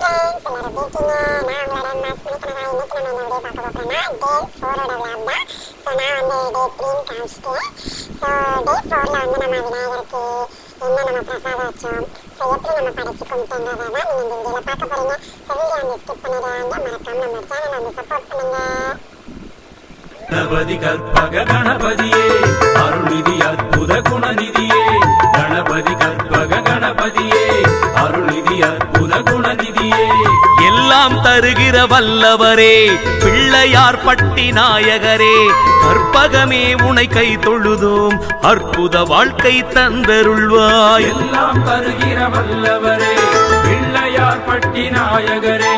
Friends, எல்லாரும் எப்படி இருக்கீங்க? நான் உங்களோட மாஸ் மணிக்கணக்கா. இன்னைக்கு நம்ம என்ன வீடியோ பார்க்க போகிறோம்னா டே 4ஓட விளாக் தான். ஸோ நான் வந்து டே 3 காமிச்சிட்டேன். ஸோ டே 4ல் வந்து நம்ம விநாயகருக்கு என்ன நம்ம பிரசாதம் வச்சோம், ஸோ எப்படி நம்ம படைச்சு கும்பிட்டுன்றதை தான் நீங்கள் இந்த வீடியோவில் பார்க்க போகிறீங்க. ஸோ வீடியோ வந்து ஸ்கிப் பண்ணிடுறாங்க, மறக்காம நம்ம சேனலை வந்து சப்போர்ட் பண்ணுங்க. கணபதி கற்பக கணபதியே, அருள்நிதி அற்புத குணநிதியே. கணபதி கற்பக கணபதியே, அருள்நிதி அற்புத குணநிதியே. எல்லாம் தருகிற வல்லவரே, பிள்ளையார் பட்டி நாயகரே, கற்பகமே உனை கை தொழுதோம், அற்புத வாழ்க்கை தந்தருள்வாய். எல்லாம் தருகிற வல்லவரே, பிள்ளையார் பட்டி நாயகரே,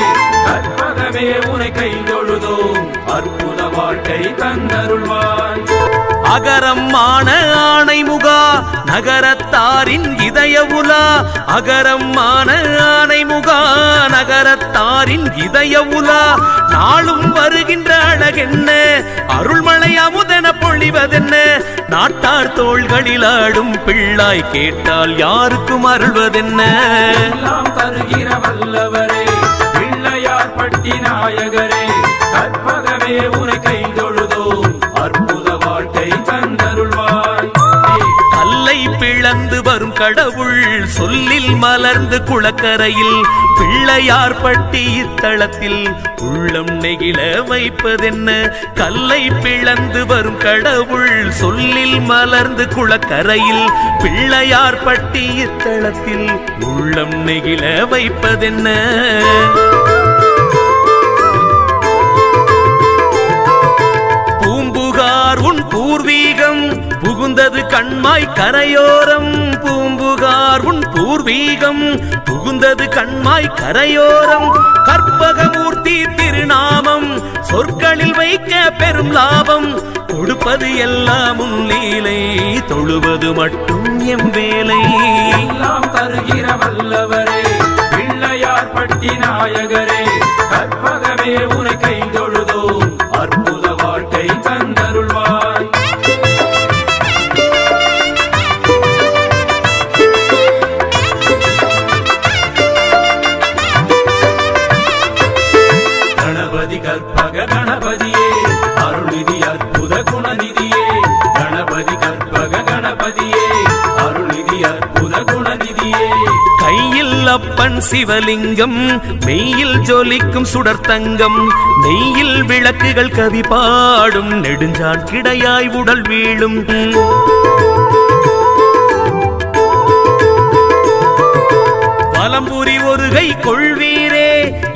கற்பகமே உனை கை தொழுதோம், அற்புத வாழ்க்கை தந்தருள்வாய். அகரம் ஆன ஆணைமுகா, நகரத்தாரின் இதய உலா. அகரம் ஆன ஆணைமுகா, நகரத்தாரின் இதய உலா. நாளும் வருகின்ற அழகென்ன, அருள்மழை அமுதென பொழிவதென்ன. நாட்டார் தோள்களில் ஆடும் பிள்ளாய், கேட்டால் யாருக்கும் அருள்வதென்ன. எல்லாம் தருகிற வல்லவரே, பிள்ளையார் பட்டி நாயகரே, கற்பகமே உனை கை தொழுதோம், அற்புத வாழ்க்கை தந்தருள்வாய். கல்லை பிளந்து வரும் கடவுள் சொல்லில் மலர்ந்து குளக்கரையில், பிள்ளையார் பட்டி இத்தளத்தில் உள்ளம் நெகிழ வைப்பதென்ன. கல்லை பிளந்து வரும் கடவுள் சொல்லில் மலர்ந்து குளக்கரையில், பிள்ளையார் பட்டி இத்தளத்தில் உள்ளம் நெகிழ வைப்பதென்ன. உன் பூர்வீகம் புகுந்தது கண்மாய் கரையோரம். பூம்புகார் உன் பூர்வீகம் புகுந்தது கண்மாய் கரையோரம். கற்பகமூர்த்தி திருநாமம் சொற்களில் வைக்க பெரும் லாபம். கொடுப்பது எல்லாம் உன் லீலை, தொழுவது மட்டும் எம் வேலை. எல்லாம் தருகிற வல்லவரே, பிள்ளையார் பட்டி நாயகரே, கற்பகமே உனை கை தொழுதோம், அற்புத வாழ்க்கை தந்தருள்வாய். கணபதி கற்பக கணபதியே, அருள்நிதி அற்புத குணநிதியே. கணபதி கற்பக கணபதியே, அருள்நிதி அற்புத குணநிதியே. கையில் அப்பன் சிவலிங்கம், மெய்யில் ஜொலிக்கும் சுடர்த்தங்கம். நெய்யில் விளக்குகள் கவி பாடும், நெடுஞ்சான் கிடையாய் உடல் வீழும். பலம்புரி ஒருகை கொள்வீரே,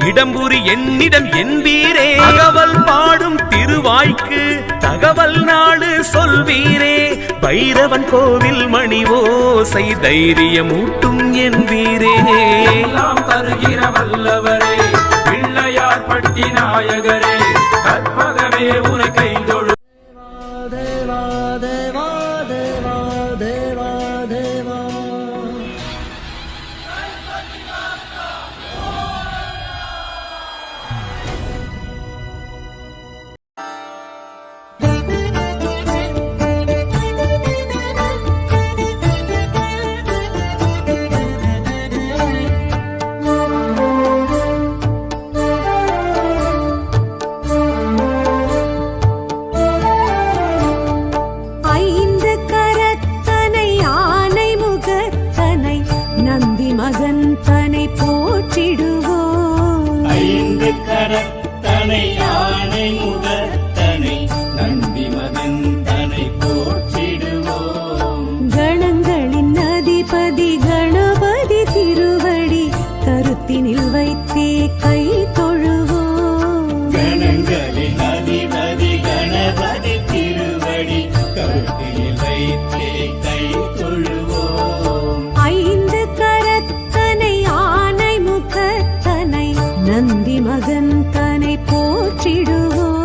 இடம்புரி என்னிடம் என்பீரே. தகவல் பாடும் திருவாய்க்கு தகவல் நாடு சொல்வீரே. பைரவன் கோவில் மணி ஓசை தைரியமூட்டும் என்பீரே. எல்லாம் தருகிற வல்லவரே, பிள்ளையார் பட்டி நாயகரே, கற்பகமே உனை கை தொழு. தேவா தேவா தேவா தேவா தேவா. கரத்தனை யானை முகத்தனை, நந்தி மகன் தனை போற்றிடுவோம். கணங்களின் அதிபதி கணபதி திருவடி, கருத்தினில் வைத்தே கை தொழுவோம். கணங்களின் அதிபதி கணபதி திருவடி, கருத்தினில் வைத்தே கை தொழுவோம். ஐந்து கரத்தனை ஆனை முகத்தனை, நந்தி மகன் தனை போற்றிடுவோம்.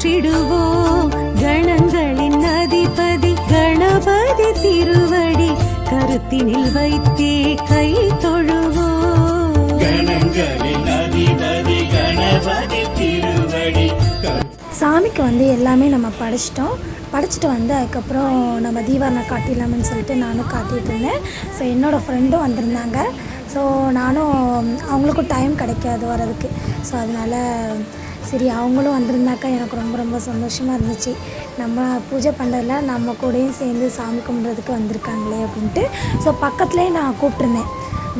போற்றிடுவோம் கணங்களின் அதிபதி கணபதி திருவடி கருத்தினில் வைத்தே கை தொழுவோம் கணங்களின் அதிபதி கணபதி திருவடி சாமிக்கு வந்து எல்லாமே நம்ம படிச்சுட்டு வந்து அதுக்கப்புறம் நம்ம தீபாவளி காட்டிடலாம்னு சொல்லிட்டு நானும் காட்டிகிட்டு இருந்தேன். ஸோ என்னோடய ஃப்ரெண்டும் வந்திருந்தாங்க. ஸோ நானும் அவங்களுக்கும் டைம் கிடைக்காது வரதுக்கு. ஸோ அதனால் சரி அவங்களும் வந்திருந்தாக்கா எனக்கு ரொம்ப ரொம்ப சந்தோஷமாக இருந்துச்சு. நம்ம பூஜை பண்ணுறதுல நம்ம கூடயும் சேர்ந்து சாமி கும்பிட்றதுக்கு வந்திருக்காங்களே அப்படின்ட்டு. ஸோ பக்கத்துலேயே நான் கூப்பிட்ருந்தேன்,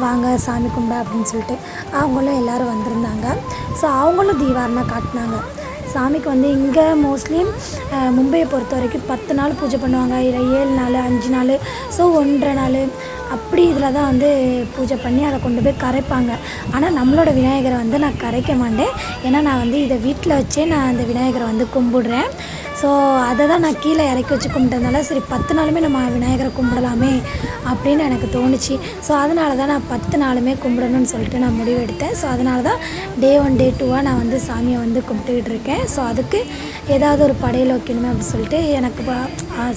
வாங்க சாமி கும்பிட அப்படின்னு சொல்லிட்டு. அவங்களும் எல்லோரும் வந்திருந்தாங்க. ஸோ அவங்களும் தீபாவளி காட்டினாங்க. சாமிக்கு வந்து இங்கே மோஸ்ட்லி மும்பையை பொறுத்த வரைக்கும் 10 நாள் பூஜை பண்ணுவாங்க, இல்லை 7 நாள் 5 நாள், ஸோ 1.5 நாள் அப்படி இதில் தான் வந்து பூஜை பண்ணி அதை கொண்டு போய் கரைப்பாங்க. ஆனால் நம்மளோட விநாயகரை வந்து நான் கரைக்க மாட்டேன். ஏன்னா நான் வந்து இதை வீட்டில் வச்சே நான் அந்த விநாயகரை வந்து கும்பிடுறேன். ஸோ அதை தான் நான் கீழே இறக்கி வச்சு கும்பிட்டதுனால சரி 10 நாளுமே நம்ம விநாயகரை கும்பிடலாமே அப்படின்னு எனக்கு தோணுச்சு. ஸோ அதனால தான் நான் 10 நாளுமே கும்பிடணும்னு சொல்லிட்டு நான் முடிவு எடுத்தேன். ஸோ அதனால தான் டே 1 டே 2 நான் வந்து சாமியை வந்து கும்பிட்டுக்கிட்டு இருக்கேன். ஸோ அதுக்கு ஏதாவது ஒரு படையல் வைக்கணுமே அப்படின்னு சொல்லிட்டு எனக்கு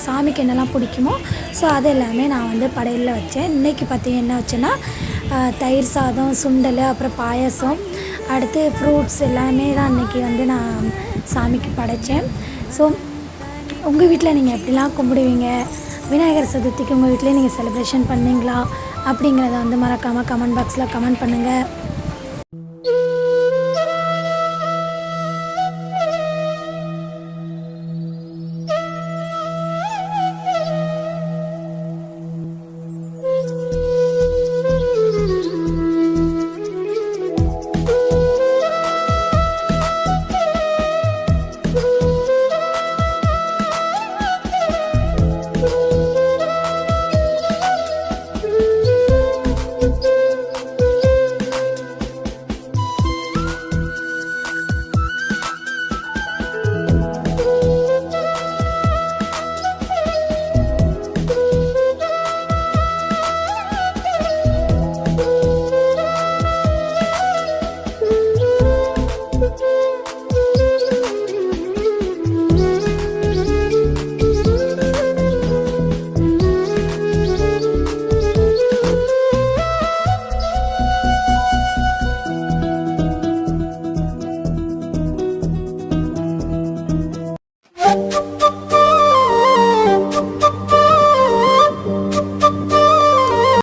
சாமிக்கு என்னெல்லாம் பிடிக்குமோ ஸோ அது எல்லாமே நான் வந்து படையலில் வச்சேன். இன்றைக்கி பார்த்தீங்க என்ன வச்சேன்னா தயிர் சாதம், சுண்டல், அப்புறம் பாயாசம், அடுத்து ஃப்ரூட்ஸ் எல்லாமே தான் அன்றைக்கி வந்து நான் சாமிக்கு படைத்தேன். ஸோ உங்கள் வீட்டில் நீங்கள் எப்படிலாம் கும்பிடுவீங்க, விநாயகர் சதுர்த்திக்கு உங்கள் வீட்டிலே நீங்கள் செலிப்ரேஷன் பண்ணிங்களா அப்படிங்கிறத வந்து மறக்காமல் கமெண்ட் பாக்ஸில் கமெண்ட் பண்ணுங்கள்.